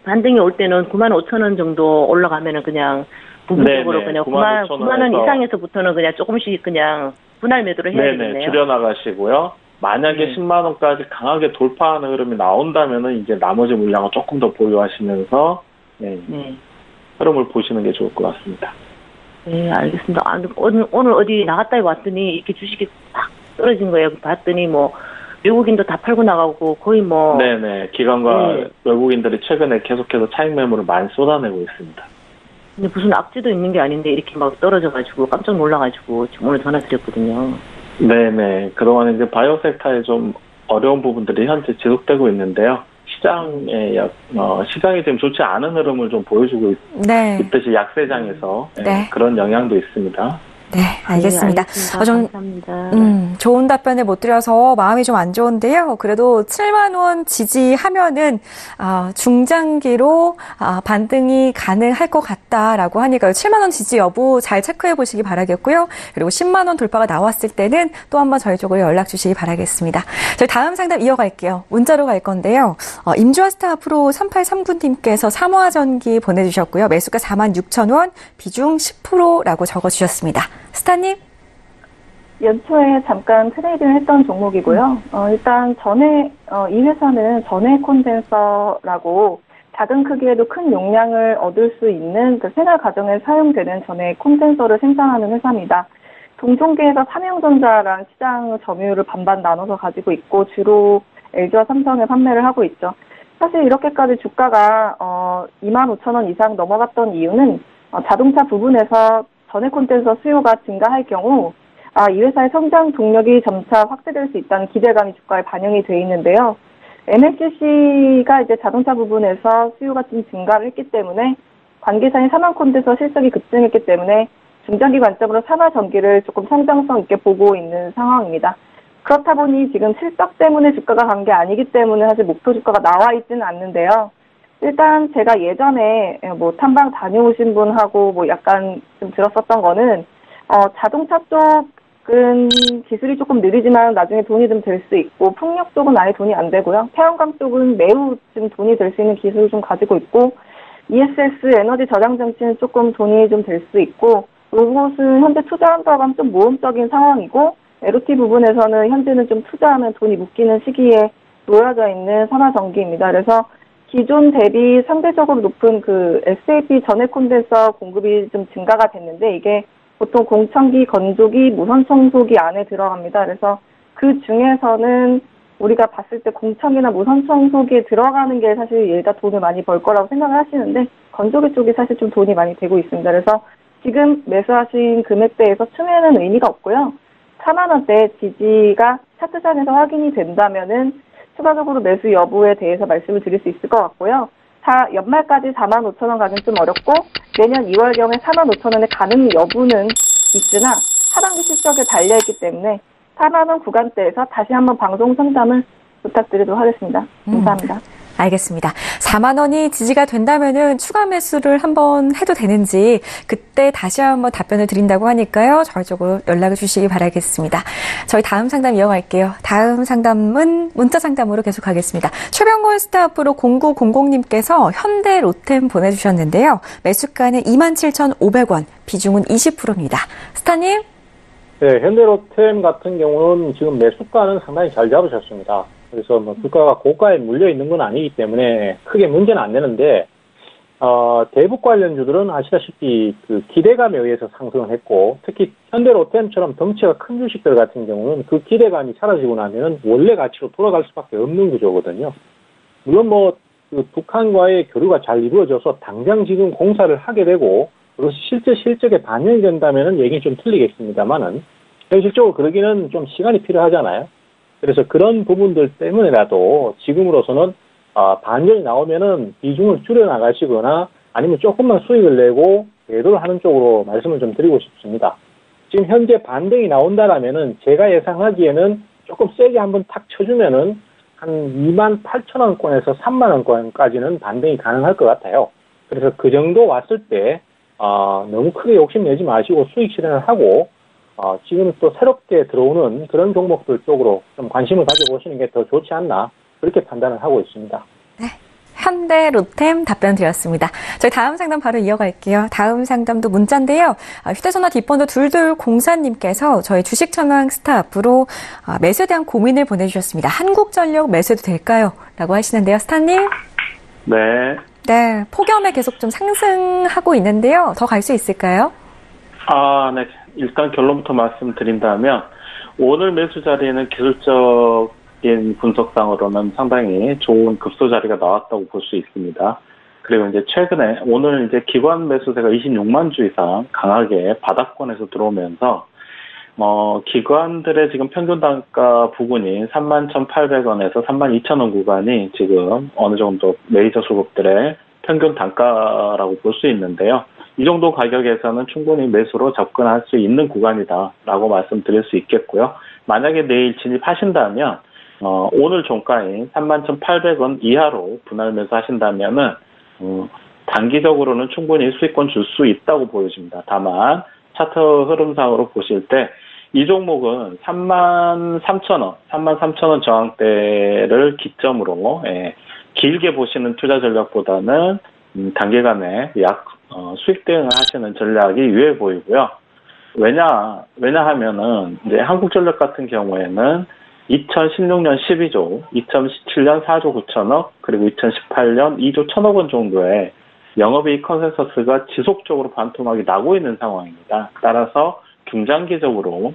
H: 반등이 올 때는 9만 5천 원 정도 올라가면은 그냥 부분적으로 그냥 9만 원 이상에서부터는 그냥 조금씩 그냥 분할 매도를 해야 되겠네요.
D: 줄여나가시고요. 만약에 10만 원까지 강하게 돌파하는 흐름이 나온다면은 이제 나머지 물량을 조금 더 보유하시면서 흐름을 보시는 게 좋을 것 같습니다.
H: 네, 알겠습니다. 오늘 어디 나갔다 왔더니 이렇게 주식이 딱 떨어진 거예요. 봤더니 뭐 외국인도 다 팔고 나가고 거의 뭐.
D: 네네. 기관과 외국인들이 최근에 계속해서 차익 매물을 많이 쏟아내고 있습니다.
H: 근데 무슨 악재도 있는 게 아닌데 이렇게 막 떨어져가지고 깜짝 놀라가지고 지금 오늘 전화 드렸거든요. 네네.
D: 그동안 이제 바이오 섹터에 좀 어려운 부분들이 현재 지속되고 있는데요. 시장이 지금 좋지 않은 흐름을 좀 보여주고 있듯이 약세장에서 그런 영향도 있습니다.
B: 네, 알겠습니다.
H: 감사합니다.
B: 좋은 답변을 못 드려서 마음이 좀 안 좋은데요. 그래도 7만 원 지지하면은 중장기로 반등이 가능할 것 같다라고 하니까요. 7만 원 지지 여부 잘 체크해 보시기 바라겠고요. 그리고 10만 원 돌파가 나왔을 때는 또 한번 저희 쪽으로 연락 주시기 바라겠습니다. 저희 다음 상담 이어갈게요. 문자로 갈 건데요. 임주아스타 앞으로 3839님께서 삼화전기 보내주셨고요. 매수가 46,000원, 비중 10%라고 적어주셨습니다. 스타님?
G: 연초에 잠깐 트레이딩을 했던 종목이고요. 일단 이 회사는 전해 콘덴서라고 작은 크기에도 큰 용량을 얻을 수 있는 그 생활 가정에 사용되는 전해 콘덴서를 생산하는 회사입니다. 동종계에서 삼성전자랑 시장 점유율을 반반 나눠서 가지고 있고 주로 LG와 삼성에 판매를 하고 있죠. 사실 이렇게까지 주가가 25,000원 이상 넘어갔던 이유는 자동차 부분에서 전해 콘덴서 수요가 증가할 경우 이 회사의 성장 동력이 점차 확대될 수 있다는 기대감이 주가에 반영이 돼 있는데요. MLCC가 이제 자동차 부분에서 수요가 좀 증가를 했기 때문에 관계사인 삼화 콘덴서 실적이 급증했기 때문에 중장기 관점으로 삼화 전기를 조금 성장성 있게 보고 있는 상황입니다. 그렇다 보니 지금 실적 때문에 주가가 간 게 아니기 때문에 사실 목표 주가가 나와 있지는 않는데요. 일단 제가 예전에 뭐 탐방 다녀오신 분하고 뭐 약간 좀 들었었던 거는 자동차 쪽은 기술이 조금 느리지만 나중에 돈이 좀 될 수 있고 풍력 쪽은 아예 돈이 안 되고요. 태양광 쪽은 매우 좀 돈이 될 수 있는 기술을 좀 가지고 있고 ESS 에너지 저장 장치는 조금 돈이 좀 될 수 있고, 이것은 현재 투자한다고 하면 좀 모험적인 상황이고, LOT 부분에서는 현재는 좀 투자하면 돈이 묶이는 시기에 놓여져 있는 산화전기입니다. 그래서 기존 대비 상대적으로 높은 그 SAP 전해 콘덴서 공급이 좀 증가가 됐는데, 이게 보통 공청기, 건조기, 무선 청소기 안에 들어갑니다. 그래서 그 중에서는 우리가 봤을 때 공청이나 무선 청소기에 들어가는 게 사실 얘가 돈을 많이 벌 거라고 생각을 하시는데, 건조기 쪽이 사실 좀 돈이 많이 되고 있습니다. 그래서 지금 매수하신 금액대에서 추매는 의미가 없고요. 4만 원대 지지가 차트상에서 확인이 된다면은 추가적으로 매수 여부에 대해서 말씀을 드릴 수 있을 것 같고요. 연말까지 4만 5천 원 가긴 좀 어렵고, 내년 2월경에 4만 5천 원에 가는 여부는 있으나 하반기 실적에 달려있기 때문에 4만 원 구간대에서 다시 한번 방송 상담을 부탁드리도록 하겠습니다. 감사합니다.
B: 알겠습니다. 4만 원이 지지가 된다면은 추가 매수를 한번 해도 되는지 그때 다시 한번 답변을 드린다고 하니까요. 저희 쪽으로 연락을 주시기 바라겠습니다. 저희 다음 상담 이어갈게요. 다음 상담은 문자 상담으로 계속하겠습니다. 최병곤 스타프로 0900님께서 현대 로템 보내주셨는데요. 매수가는 27,500원, 비중은 20%입니다. 스타님?
C: 네, 현대로템 같은 경우는 지금 매수가는 상당히 잘 잡으셨습니다. 그래서 뭐 주가가 고가에 물려 있는 건 아니기 때문에 크게 문제는 안 되는데, 대북 관련주들은 아시다시피 그 기대감에 의해서 상승을 했고, 특히 현대로템처럼 덩치가 큰 주식들 같은 경우는 그 기대감이 사라지고 나면은 원래 가치로 돌아갈 수밖에 없는 구조거든요. 물론 뭐 그 북한과의 교류가 잘 이루어져서 당장 지금 공사를 하게 되고, 그것이 실제 실적에 반영이 된다면은 얘기는 좀 틀리겠습니다만은, 현실적으로 그러기는 좀 시간이 필요하잖아요. 그래서 그런 부분들 때문에라도 지금으로서는 반전이 나오면은 비중을 줄여나가시거나 아니면 조금만 수익을 내고 매도를 하는 쪽으로 말씀을 좀 드리고 싶습니다. 지금 현재 반등이 나온다라면은 제가 예상하기에는 조금 세게 한번 탁 쳐주면은 한 28,000원권에서 30,000원권까지는 반등이 가능할 것 같아요. 그래서 그 정도 왔을 때 너무 크게 욕심내지 마시고 수익 실현을 하고, 지금 또 새롭게 들어오는 그런 종목들 쪽으로 좀 관심을 가져보시는 게 더 좋지 않나, 그렇게 판단을 하고 있습니다.
B: 네. 현대 로템 답변 드렸습니다. 저희 다음 상담 바로 이어갈게요. 다음 상담도 문자인데요. 휴대전화 뒷번호 2204님께서 저희 주식 전황 스타프로 매수에 대한 고민을 보내주셨습니다. 한국전력 매수해도 될까요? 라고 하시는데요. 스타님?
D: 네.
B: 네. 폭염에 계속 좀 상승하고 있는데요. 더 갈 수 있을까요?
D: 네. 일단 결론부터 말씀드린다면, 오늘 매수 자리에는 기술적인 분석상으로는 상당히 좋은 급소 자리가 나왔다고 볼 수 있습니다. 그리고 이제 최근에 오늘 이제 기관 매수세가 26만 주 이상 강하게 바닥권에서 들어오면서 기관들의 지금 평균 단가 부분이 31,800원에서 32,000원 구간이 지금 어느 정도 메이저 수급들의 평균 단가라고 볼 수 있는데요. 이 정도 가격에서는 충분히 매수로 접근할 수 있는 구간이다라고 말씀드릴 수 있겠고요. 만약에 내일 진입하신다면 오늘 종가인 31,800원 이하로 분할 매수하신다면은 단기적으로는 충분히 수익권 줄 수 있다고 보여집니다. 다만 차트 흐름상으로 보실 때 이 종목은 33,000원, 33,000원 저항대를 기점으로 길게 보시는 투자 전략보다는 단기간에 수익 대응을 하시는 전략이 유효해 보이고요. 왜냐하면은 이제 한국전력 같은 경우에는 2016년 12조, 2017년 4조 9천억, 그리고 2018년 2조 1천억 원 정도의 영업이익 컨센서스가 지속적으로 반토막이 나고 있는 상황입니다. 따라서 중장기적으로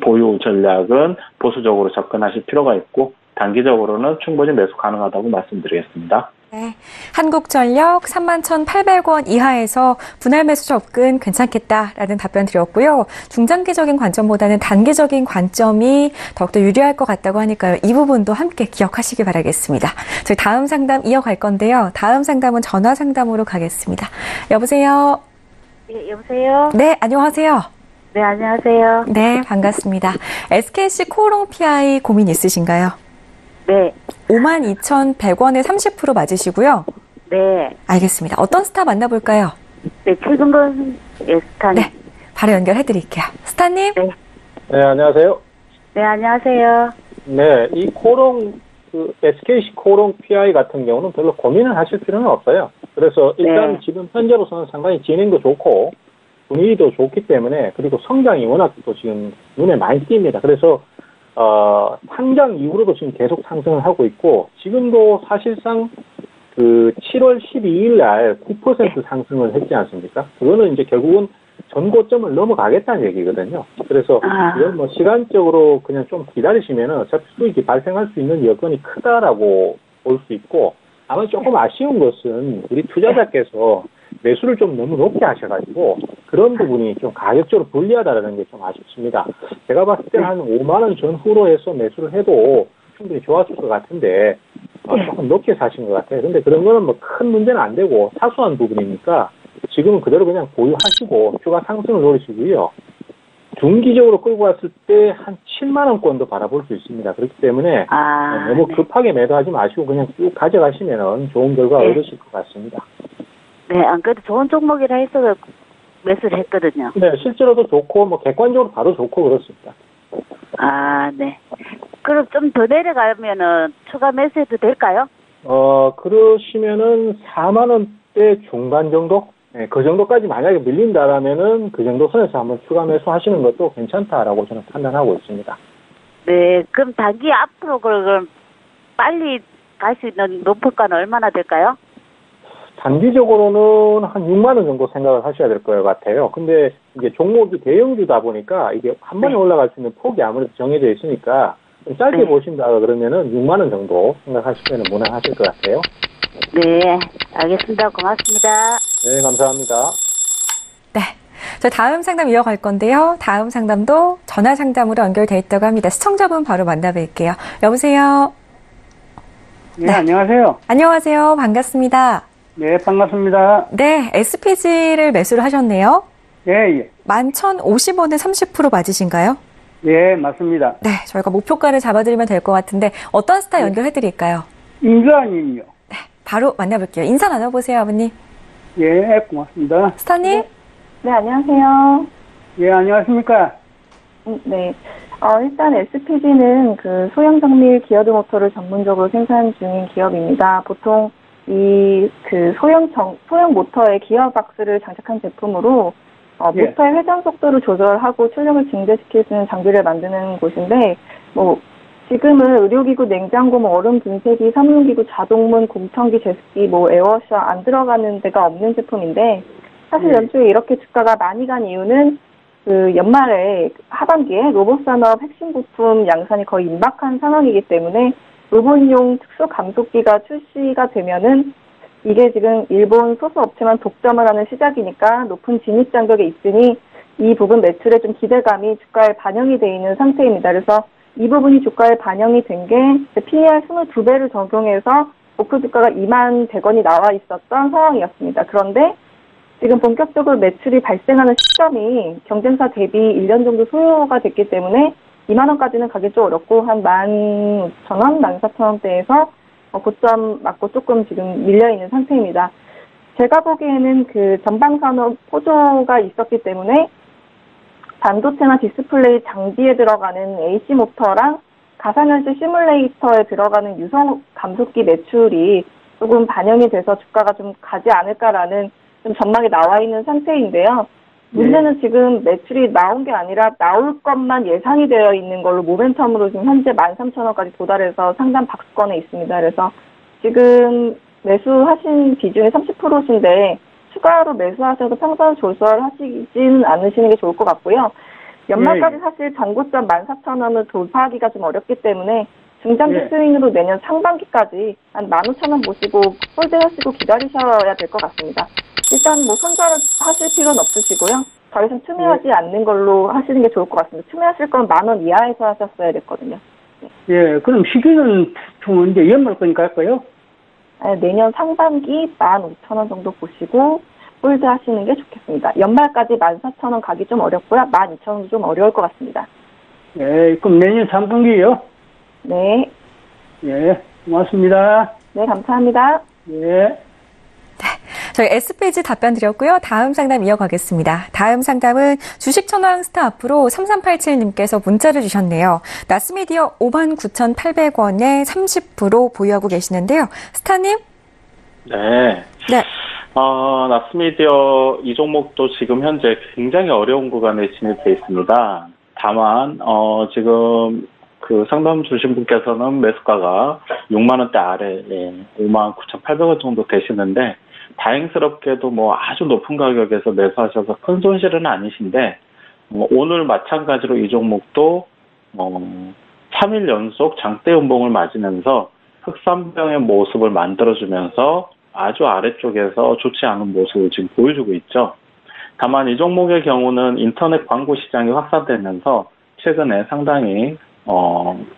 D: 보유 전략은 보수적으로 접근하실 필요가 있고, 단기적으로는 충분히 매수 가능하다고 말씀드리겠습니다.
B: 네. 한국전력 31,800원 이하에서 분할 매수 접근 괜찮겠다라는 답변 드렸고요. 중장기적인 관점보다는 단기적인 관점이 더욱더 유리할 것 같다고 하니까요. 이 부분도 함께 기억하시기 바라겠습니다. 저희 다음 상담 이어갈 건데요. 다음 상담은 전화 상담으로 가겠습니다. 여보세요?
I: 네, 여보세요?
B: 네, 안녕하세요.
I: 네, 안녕하세요.
B: 네, 반갑습니다. SKC 코오롱 PI 고민 있으신가요?
I: 네.
B: 52,100원에 30% 맞으시고요.
I: 네.
B: 알겠습니다. 어떤 스타 만나볼까요?
I: 네, 최근번 스타님.
B: 네, 바로 연결해드릴게요. 스타님?
I: 네.
C: 네, 안녕하세요.
I: 네, 안녕하세요.
C: 네, 이 SKC 코오롱 PI 같은 경우는 별로 고민을 하실 필요는 없어요. 그래서 일단
I: 네.
C: 지금 현재로서는 상당히 진행도 좋고 분위기도 좋기 때문에 그리고 성장이 워낙 또 지금 눈에 많이 띕니다. 그래서 상장 이후로도 지금 계속 상승을 하고 있고 지금도 사실상 그 7월 12일 날 9% 상승을 했지 않습니까? 그거는 이제 결국은 전고점을 넘어가겠다는 얘기거든요. 그래서 이건 뭐 시간적으로 그냥 좀 기다리시면은 어차피 수익이 발생할 수 있는 여건이 크다라고 볼 수 있고 아마 조금 아쉬운 것은 우리 투자자께서 매수를 좀 너무 높게 하셔가지고 그런 부분이 좀 가격적으로 불리하다는 게 좀 아쉽습니다. 제가 봤을 때는 한 5만 원 전후로 해서 매수를 해도 충분히 좋았을 것 같은데 조금 높게 사신 것 같아요. 근데 그런 거는 뭐 큰 문제는 안 되고 사소한 부분이니까 지금은 그대로 그냥 보유하시고 추가 상승을 노리시고요. 중기적으로 끌고 갔을 때 한 7만 원권도 바라볼 수 있습니다. 그렇기 때문에 너무 급하게 매도하지 마시고 그냥 쭉 가져가시면 좋은 결과 얻으실 것 같습니다.
I: 네, 안 그래도 좋은 종목이라 해서 매수를 했거든요.
C: 네, 실제로도 좋고 뭐 객관적으로 봐도 좋고 그렇습니다.
I: 네. 그럼 좀 더 내려가면은 추가 매수해도 될까요?
C: 그러시면은 4만 원대 중반 정도? 네, 그 정도까지 만약에 밀린다라면은 그 정도 선에서 한번 추가 매수하시는 것도 괜찮다라고 저는 판단하고 있습니다.
I: 네, 그럼 단기 앞으로 그럼 빨리 갈 수 있는 높을가는 얼마나 될까요?
C: 단기적으로는 한 6만 원 정도 생각을 하셔야 될 것 같아요. 근데 이제 종목이 대형주다 보니까 이게 한 번에 올라갈 수 있는 폭이 아무래도 정해져 있으니까 좀 짧게 보신다 그러면은 6만 원 정도 생각하시면 무난하실 것 같아요.
I: 네, 알겠습니다. 고맙습니다.
C: 네, 감사합니다.
B: 네. 저 다음 상담 이어갈 건데요. 다음 상담도 전화 상담으로 연결돼 있다고 합니다. 시청자분 바로 만나뵐게요. 여보세요?
F: 네, 안녕하세요.
B: 안녕하세요. 반갑습니다.
F: 네, 반갑습니다.
B: 네, SPG를 매수를 하셨네요.
F: 예.
B: 11,050원에 30% 맞으신가요?
F: 예, 맞습니다.
B: 네, 저희가 목표가를 잡아드리면 될 것 같은데 어떤 스타 연결해드릴까요?
F: 임주환님요.
B: 네, 바로 만나볼게요. 인사 나눠보세요, 아버님.
F: 예, 고맙습니다.
B: 스타님?
G: 네, 안녕하세요.
F: 예, 안녕하십니까?
G: 네. 일단 SPG는 그 소형 정밀 기어드 모터를 전문적으로 생산 중인 기업입니다. 보통 그 소형 모터에 기어박스를 장착한 제품으로 모터의 회전 속도를 조절하고 출력을 증대시킬 수 있는 장비를 만드는 곳인데, 지금은 의료기구, 냉장고, 얼음 분쇄기, 사무용기구, 자동문, 공청기, 제습기, 에어워셔 안 들어가는 데가 없는 제품인데, 사실 연초에 이렇게 주가가 많이 간 이유는 그 연말에 하반기에 로봇 산업 핵심 부품 양산이 거의 임박한 상황이기 때문에 로봇용 특수 감속기가 출시가 되면은 이게 지금 일본 소수 업체만 독점을 하는 시작이니까 높은 진입 장벽에 있으니 이 부분 매출에 좀 기대감이 주가에 반영이 돼 있는 상태입니다. 그래서 이 부분이 주가에 반영이 된 게 PER 22배를 적용해서 목표 주가가 21,100원이 나와 있었던 상황이었습니다. 그런데 지금 본격적으로 매출이 발생하는 시점이 경쟁사 대비 1년 정도 소요가 됐기 때문에 2만 원까지는 가기 좀 어렵고 한 16,000원, 14,000원대에서 고점 맞고 조금 지금 밀려있는 상태입니다. 제가 보기에는 그 전방산업 호조가 있었기 때문에 반도체나 디스플레이 장비에 들어가는 AC 모터랑 가상현실 시뮬레이터에 들어가는 유성 감속기 매출이 조금 반영이 돼서 주가가 좀 가지 않을까라는 좀 전망이 나와 있는 상태인데요. 문제는 지금 매출이 나온 게 아니라 나올 것만 예상이 되어 있는 걸로 모멘텀으로 지금 현재 13,000원까지 도달해서 상단 박스권에 있습니다. 그래서 지금 매수하신 비중이 30%신데 추가로 매수하셔서 평선 조절하시지는 않으시는 게 좋을 것 같고요. 연말까지 사실 전고점 14,000원을 돌파하기가 좀 어렵기 때문에 중장기 스윙으로 내년 상반기까지 한 15,000원 보시고 홀드하시고 기다리셔야 될 것 같습니다. 일단 손절을 하실 필요는 없으시고요. 더 이상 투매하지 않는 걸로 하시는 게 좋을 것 같습니다. 투매하실 건 10,000원 이하에서 하셨어야 됐거든요.
F: 예, 그럼 시기는 좀 이제 연말 거니까 할까요?
G: 내년 상반기 15,000원 정도 보시고 홀드 하시는 게 좋겠습니다. 연말까지 14,000원 가기 좀 어렵고요. 12,000원도 좀 어려울 것 같습니다.
F: 예, 그럼 내년 상반기요?
G: 네.
F: 예, 고맙습니다.
G: 네, 감사합니다.
F: 예.
B: 저희 SPG 답변 드렸고요. 다음 상담 이어가겠습니다. 다음 상담은 주식 천왕 스타 앞으로 3387님께서 문자를 주셨네요. 나스미디어 59,800원에 30% 보유하고 계시는데요. 스타님?
D: 네. 나스미디어 이 종목도 지금 현재 굉장히 어려운 구간에 진입해 있습니다. 다만, 지금 그 상담 주신 분께서는 매수가가 6만원대 아래에 59,800원 정도 되시는데, 다행스럽게도 뭐 아주 높은 가격에서 매수하셔서 큰 손실은 아니신데, 오늘 마찬가지로 이 종목도 3일 연속 장대 음봉을 맞으면서 흑산병의 모습을 만들어주면서 아주 아래쪽에서 좋지 않은 모습을 지금 보여주고 있죠. 다만 이 종목의 경우는 인터넷 광고 시장이 확산되면서 최근에 상당히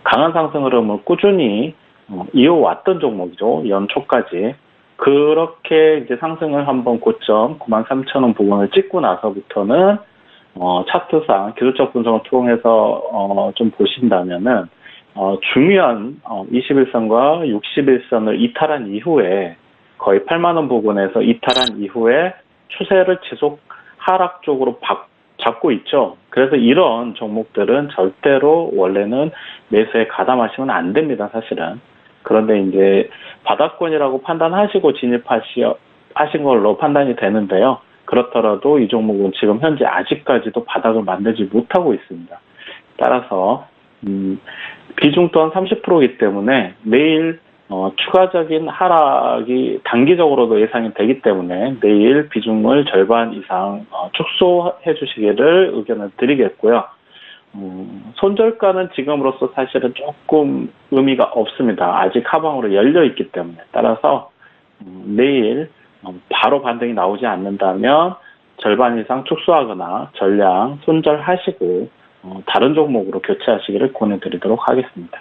D: 강한 상승 흐름을 꾸준히 이어왔던 종목이죠. 연초까지. 그렇게 이제 상승을 한번 고점 93,000원 부분을 찍고 나서부터는 차트상 기술적 분석을 통해서 좀 보신다면은 중요한 21선과 61선을 이탈한 이후에 거의 8만원 부근에서 이탈한 이후에 추세를 지속 하락 쪽으로 잡고 있죠. 그래서 이런 종목들은 절대로 원래는 매수에 가담하시면 안 됩니다, 사실은. 그런데 이제 바닥권이라고 판단하시고 진입하신 걸로 판단이 되는데요. 그렇더라도 이 종목은 지금 현재 아직까지도 바닥을 만들지 못하고 있습니다. 따라서 비중 또한 30%이기 때문에 내일 추가적인 하락이 단기적으로도 예상이 되기 때문에 내일 비중을 절반 이상 축소해 주시기를 의견을 드리겠고요. 손절가는 지금으로서 사실은 조금 의미가 없습니다. 아직 하방으로 열려 있기 때문에. 따라서 내일 바로 반등이 나오지 않는다면 절반 이상 축소하거나 전량 손절하시고 다른 종목으로 교체하시기를 권해드리도록 하겠습니다.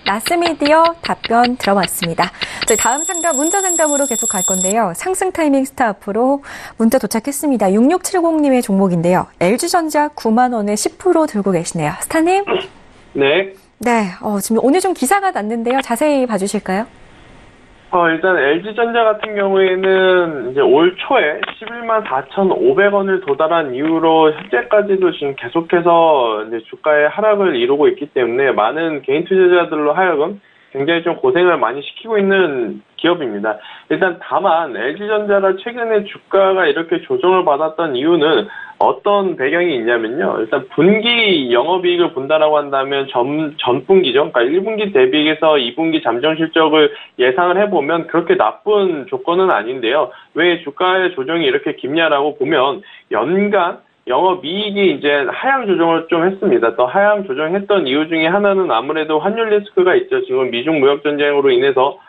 B: 나스미디어 답변 들어봤습니다. 저희 다음 상담 문자 상담으로 계속 갈 건데요. 상승 타이밍 스타 앞으로 문자 도착했습니다. 6670님의 종목인데요. LG전자 9만 원에 10% 들고 계시네요. 스타님?
E: 네.
B: 네. 지금 오늘 좀 기사가 났는데요. 자세히 봐주실까요?
E: 일단 LG전자 같은 경우에는 이제 올 초에 11만 4,500원을 도달한 이후로 현재까지도 지금 계속해서 이제 주가의 하락을 이루고 있기 때문에 많은 개인 투자자들로 하여금 굉장히 좀 고생을 많이 시키고 있는 기업입니다. 일단 다만 LG전자가 최근에 주가가 이렇게 조정을 받았던 이유는 어떤 배경이 있냐면요. 일단 분기 영업이익을 본다라고 한다면 전분기죠. 그러니까 1분기 대비해서 2분기 잠정 실적을 예상을 해보면 그렇게 나쁜 조건은 아닌데요. 왜 주가의 조정이 이렇게 깊냐라고 보면 연간 영업이익이 이제 하향 조정을 좀 했습니다. 또 하향 조정했던 이유 중에 하나는 아무래도 환율 리스크가 있죠. 지금 미중 무역 전쟁으로 인해서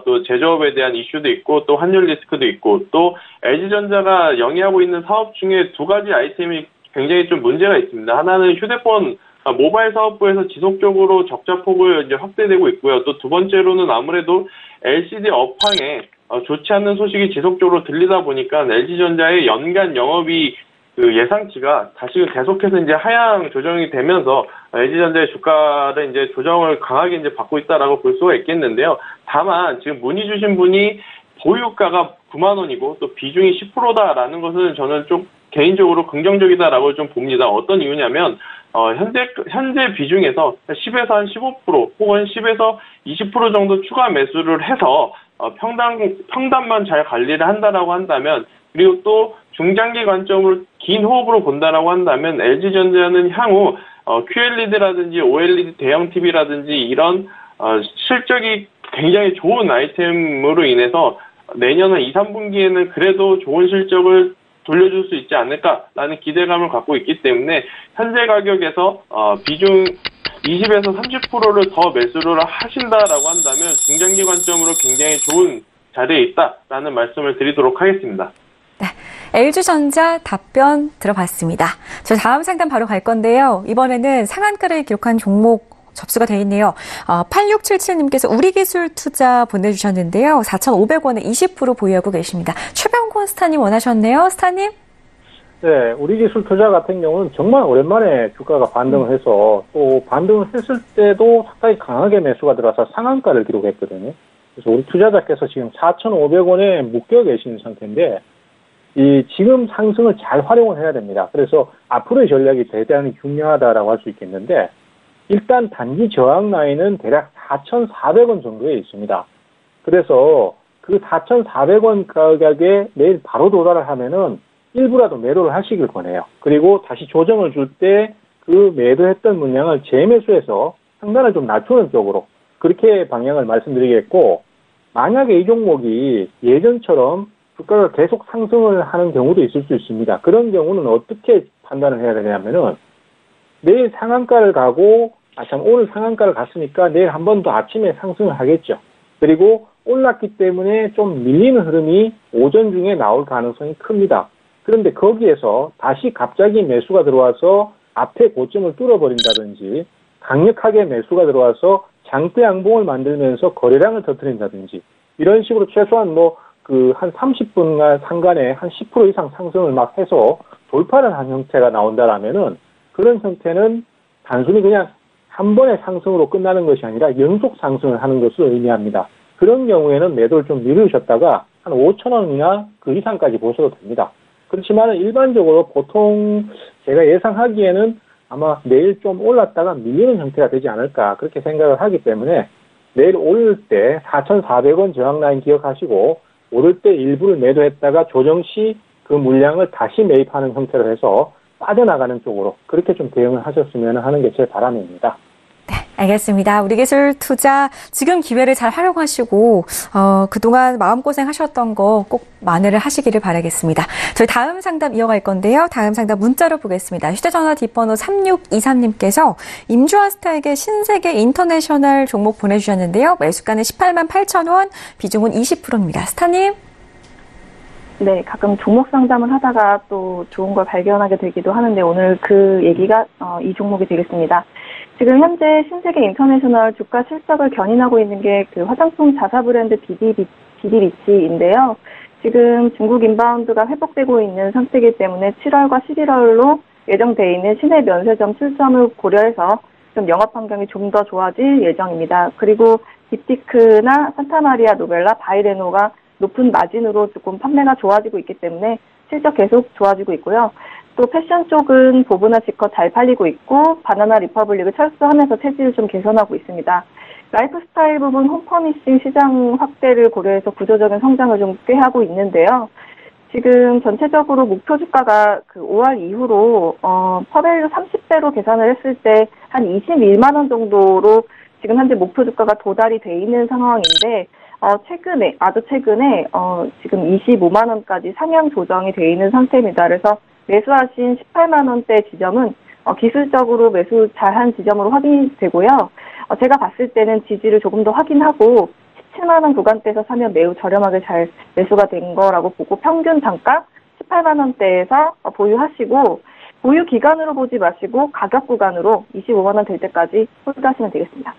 E: 또 제조업에 대한 이슈도 있고 또 환율 리스크도 있고 또 LG전자가 영위하고 있는 사업 중에 두 가지 아이템이 굉장히 좀 문제가 있습니다. 하나는 휴대폰 모바일 사업부에서 지속적으로 적자 폭을 이제 확대되고 있고요. 또 두 번째로는 아무래도 LCD 업황에 좋지 않는 소식이 지속적으로 들리다 보니까 LG전자의 연간 영업이 그 예상치가 다시 계속해서 이제 하향 조정이 되면서 LG전자의 주가를 이제 조정을 강하게 이제 받고 있다라고 볼 수가 있겠는데요. 다만 지금 문의 주신 분이 보유가가 9만 원이고 또 비중이 10%다라는 것은 저는 좀 개인적으로 긍정적이다라고 좀 봅니다. 어떤 이유냐면 현재 비중에서 10에서 한 15% 혹은 10에서 20% 정도 추가 매수를 해서 평단만 잘 관리를 한다라고 한다면 그리고 또 중장기 관점으로 긴 호흡으로 본다라고 한다면 LG전자는 향후 QLED라든지 OLED 대형 TV라든지 이런 실적이 굉장히 좋은 아이템으로 인해서 내년 한 2, 3분기에는 그래도 좋은 실적을 돌려줄 수 있지 않을까라는 기대감을 갖고 있기 때문에 현재 가격에서 비중 20에서 30%를 더 매수를 하신다라고 한다면 중장기 관점으로 굉장히 좋은 자리에 있다라는 말씀을 드리도록 하겠습니다.
B: 네, LG전자 답변 들어봤습니다. 저 다음 상담 바로 갈 건데요. 이번에는 상한가를 기록한 종목 접수가 되어 있네요. 8677님께서 우리기술 투자 보내주셨는데요. 4,500원에 20% 보유하고 계십니다. 최병권 스타님 원하셨네요. 스타님?
C: 네, 우리기술 투자 같은 경우는 정말 오랜만에 주가가 반등을 해서 또 반등을 했을 때도 상당히 강하게 매수가 들어와서 상한가를 기록했거든요. 그래서 우리 투자자께서 지금 4,500원에 묶여 계시는 상태인데 지금 상승을 잘 활용을 해야 됩니다. 그래서 앞으로의 전략이 대단히 중요하다라고 할 수 있겠는데 일단 단기 저항 라인은 대략 4,400원 정도에 있습니다. 그래서 그 4,400원 가격에 내일 바로 도달을 하면은 일부라도 매도를 하시길 권해요. 그리고 다시 조정을 줄 때 그 매도했던 물량을 재매수해서 상단을 좀 낮추는 쪽으로 그렇게 방향을 말씀드리겠고, 만약에 이 종목이 예전처럼 주가가 계속 상승을 하는 경우도 있을 수 있습니다. 그런 경우는 어떻게 판단을 해야 되냐면은 내일 상한가를 가고 오늘 상한가를 갔으니까 내일 한 번 더 아침에 상승을 하겠죠. 그리고 올랐기 때문에 좀 밀리는 흐름이 오전 중에 나올 가능성이 큽니다. 그런데 거기에서 다시 갑자기 매수가 들어와서 앞에 고점을 뚫어버린다든지 강력하게 매수가 들어와서 장대 양봉을 만들면서 거래량을 터뜨린다든지 이런 식으로 최소한 한 30분간 상간에 한 10% 이상 상승을 막 해서 돌파를 한 형태가 나온다라면은 그런 형태는 단순히 그냥 한 번의 상승으로 끝나는 것이 아니라 연속 상승을 하는 것을 의미합니다. 그런 경우에는 매도를 좀 미루셨다가 한 5,000원이나 그 이상까지 보셔도 됩니다. 그렇지만 일반적으로 보통 제가 예상하기에는 아마 내일 좀 올랐다가 밀리는 형태가 되지 않을까 그렇게 생각을 하기 때문에 내일 오를 때 4,400원 저항 라인 기억하시고 오를 때 일부를 매도했다가 조정 시 그 물량을 다시 매입하는 형태로 해서 빠져나가는 쪽으로 그렇게 좀 대응을 하셨으면 하는 게 제 바람입니다.
B: 네, 알겠습니다. 우리기술 투자 지금 기회를 잘 활용하시고 그동안 마음고생 하셨던 거 꼭 만회를 하시기를 바라겠습니다. 저희 다음 상담 이어갈 건데요. 다음 상담 문자로 보겠습니다. 휴대전화 뒷번호 3623님께서 임주아스타에게 신세계 인터내셔널 종목 보내주셨는데요. 매수가는 18만 8천 원, 비중은 20%입니다. 스타님.
G: 네, 가끔 종목 상담을 하다가 또 좋은 걸 발견하게 되기도 하는데 오늘 그 얘기가 이 종목이 되겠습니다. 지금 현재 신세계 인터내셔널 주가 실적을 견인하고 있는 게 그 화장품 자사 브랜드 비디비치인데요. 지금 중국 인바운드가 회복되고 있는 상태이기 때문에 7월과 11월로 예정돼 있는 시내 면세점 출점을 고려해서 좀 영업 환경이 좀 더 좋아질 예정입니다. 그리고 딥티크나 산타마리아 노벨라, 바이레노가 높은 마진으로 조금 판매가 좋아지고 있기 때문에 실적 계속 좋아지고 있고요. 또 패션 쪽은 보브나 지커 잘 팔리고 있고 바나나 리퍼블릭을 철수하면서 체질을 좀 개선하고 있습니다. 라이프스타일 부분 홈퍼니싱 시장 확대를 고려해서 구조적인 성장을 좀 꾀하고 있는데요. 지금 전체적으로 목표 주가가 그 5월 이후로 퍼밸류 30배로 계산을 했을 때 한 21만 원 정도로 지금 현재 목표 주가가 도달이 돼 있는 상황인데 아주 최근에 지금 25만 원까지 상향 조정이 돼 있는 상태입니다. 그래서 매수하신 18만 원대 지점은 기술적으로 매수 잘한 지점으로 확인이 되고요. 제가 봤을 때는 지지를 조금 더 확인하고 17만 원 구간대에서 사면 매우 저렴하게 잘 매수가 된 거라고 보고 평균 단가 18만 원대에서 보유하시고 보유 기간으로 보지 마시고 가격 구간으로 25만 원 될 때까지 홀드하시면 되겠습니다.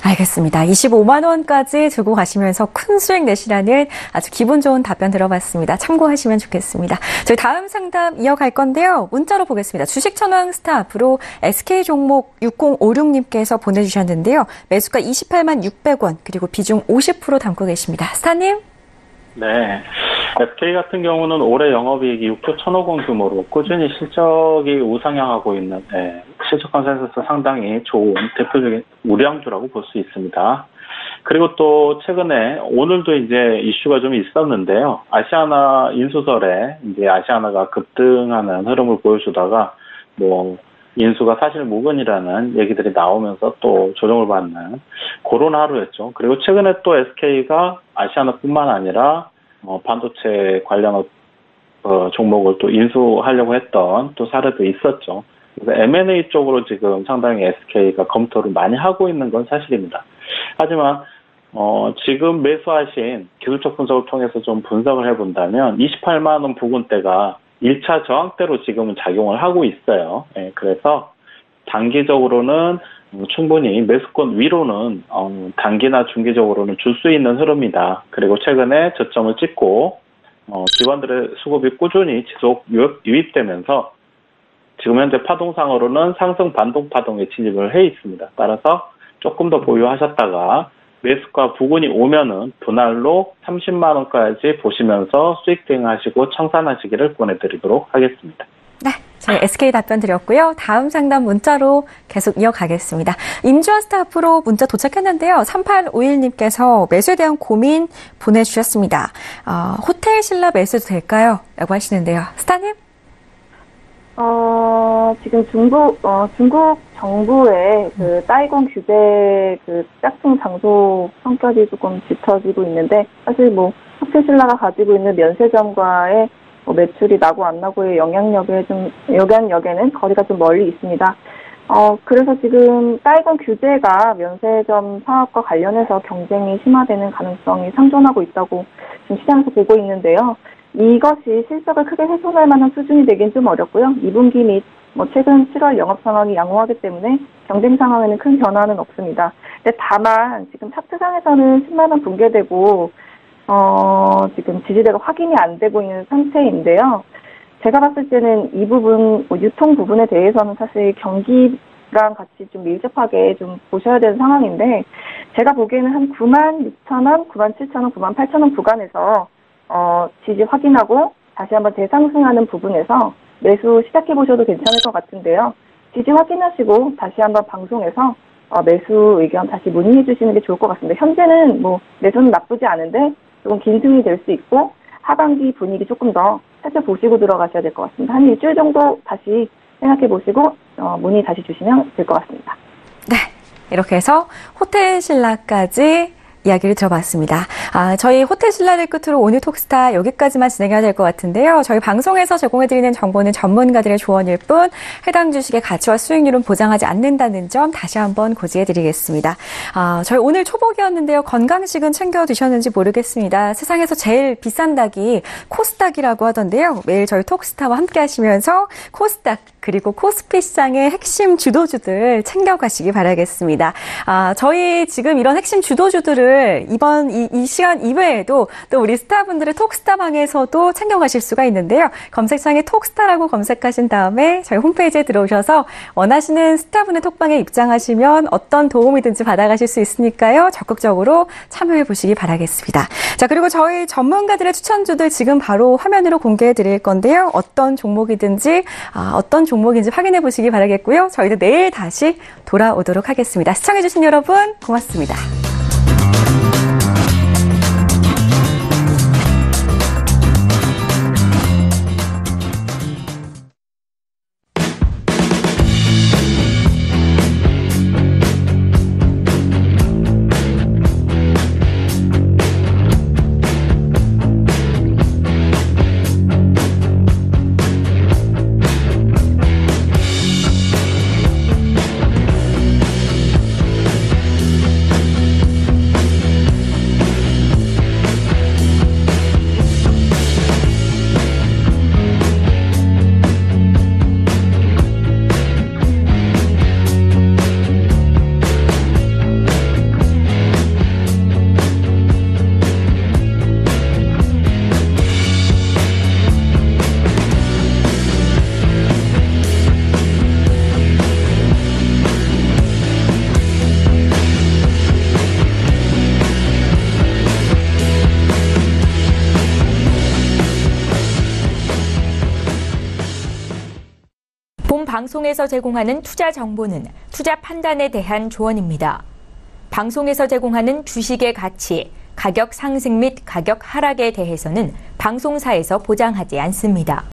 B: 알겠습니다. 25만 원까지 들고 가시면서 큰 수익 내시라는 아주 기분 좋은 답변 들어봤습니다. 참고하시면 좋겠습니다. 저희 다음 상담 이어갈 건데요. 문자로 보겠습니다. 주식천왕 스타 앞으로 SK 종목 6056님께서 보내주셨는데요. 매수가 28만 600원 그리고 비중 50% 담고 계십니다. 스타님?
D: 네. SK 같은 경우는 올해 영업이익이 6조 1,000억 원 규모로 꾸준히 실적이 우상향하고 있는 실적 컨센서스 상당히 좋은 대표적인 우량주라고 볼 수 있습니다. 그리고 또 최근에 오늘도 이제 이슈가 좀 있었는데요. 아시아나 인수설에 이제 아시아나가 급등하는 흐름을 보여주다가 인수가 사실 무근이라는 얘기들이 나오면서 또 조정을 받는 그런 하루였죠. 그리고 최근에 또 SK가 아시아나뿐만 아니라 반도체 관련 종목을 또 인수하려고 했던 또 사례도 있었죠. 그래서 M&A 쪽으로 지금 상당히 SK가 검토를 많이 하고 있는 건 사실입니다. 하지만 지금 매수하신 기술적 분석을 통해서 좀 분석을 해본다면 28만 원 부근대가 1차 저항대로 지금은 작용을 하고 있어요. 그래서 단기적으로는 충분히 매수권 위로는 단기나 중기적으로는 줄 수 있는 흐름이다. 그리고 최근에 저점을 찍고 기관들의 수급이 꾸준히 지속 유입되면서 지금 현재 파동상으로는 상승 반동 파동에 진입을 해 있습니다. 따라서 조금 더 보유하셨다가 매수가 부근이 오면은 분할로 30만 원까지 보시면서 수익 대응하시고 청산하시기를 권해드리도록 하겠습니다.
B: 네. 저희 SK 답변 드렸고요. 다음 상담 문자로 계속 이어가겠습니다. 임주원 스타프로 문자 도착했는데요. 3851님께서 매수에 대한 고민 보내주셨습니다. 호텔 신라 매수도 될까요? 라고 하시는데요. 스타님?
G: 지금 중국 정부의 그 따이공 규제 그 짝퉁 장소 성격이 조금 짙어지고 있는데, 사실 뭐, 호텔 신라가 가지고 있는 면세점과의 매출이 나고 안 나고의 영향력에는 거리가 좀 멀리 있습니다. 그래서 지금 따이공 규제가 면세점 사업과 관련해서 경쟁이 심화되는 가능성이 상존하고 있다고 지금 시장에서 보고 있는데요. 이것이 실적을 크게 훼손할 만한 수준이 되긴 좀 어렵고요. 2분기 및 최근 7월 영업 상황이 양호하기 때문에 경쟁 상황에는 큰 변화는 없습니다. 근데 다만 지금 차트상에서는 10만 원 붕괴되고 지금 지지대가 확인이 안 되고 있는 상태인데요. 제가 봤을 때는 이 부분, 유통 부분에 대해서는 사실 경기랑 같이 좀 밀접하게 좀 보셔야 되는 상황인데, 제가 보기에는 한 96,000원, 97,000원, 98,000원 구간에서 지지 확인하고 다시 한번 재상승하는 부분에서 매수 시작해 보셔도 괜찮을 것 같은데요. 지지 확인하시고 다시 한번 방송에서 매수 의견 다시 문의해 주시는 게 좋을 것 같습니다. 현재는 매수는 나쁘지 않은데 조금 긴승이 될 수 있고, 하반기 분위기 조금 더 살펴보시고 들어가셔야 될 것 같습니다. 한 일주일 정도 다시 생각해 보시고 문의 다시 주시면 될 것 같습니다.
B: 네, 이렇게 해서 호텔 신라까지 이야기를 들어봤습니다. 저희 호텔 신라를 끝으로 오늘 톡스타 여기까지만 진행해야 될 것 같은데요. 저희 방송에서 제공해드리는 정보는 전문가들의 조언일 뿐 해당 주식의 가치와 수익률은 보장하지 않는다는 점 다시 한번 고지해드리겠습니다. 저희 오늘 초복이었는데요. 건강식은 챙겨 드셨는지 모르겠습니다. 세상에서 제일 비싼 닭이 코스닥이라고 하던데요. 매일 저희 톡스타와 함께 하시면서 코스닥 그리고 코스피 시장의 핵심 주도주들 챙겨가시기 바라겠습니다. 저희 지금 이런 핵심 주도주들을 이번 이 시간 이외에도 또 우리 스타분들의 톡스타방에서도 챙겨가실 수가 있는데요. 검색창에 톡스타라고 검색하신 다음에 저희 홈페이지에 들어오셔서 원하시는 스타분의 톡방에 입장하시면 어떤 도움이든지 받아가실 수 있으니까요. 적극적으로 참여해 보시기 바라겠습니다. 자, 그리고 저희 전문가들의 추천주들 지금 바로 화면으로 공개해 드릴 건데요. 어떤 종목이든지 어떤 종목인지 확인해 보시기 바라겠고요. 저희도 내일 다시 돌아오도록 하겠습니다. 시청해 주신 여러분 고맙습니다.
A: 본 방송에서 제공하는 투자 정보는 투자 판단에 대한 조언입니다. 방송에서 제공하는 주식의 가치, 가격 상승 및 가격 하락에 대해서는 방송사에서 보장하지 않습니다.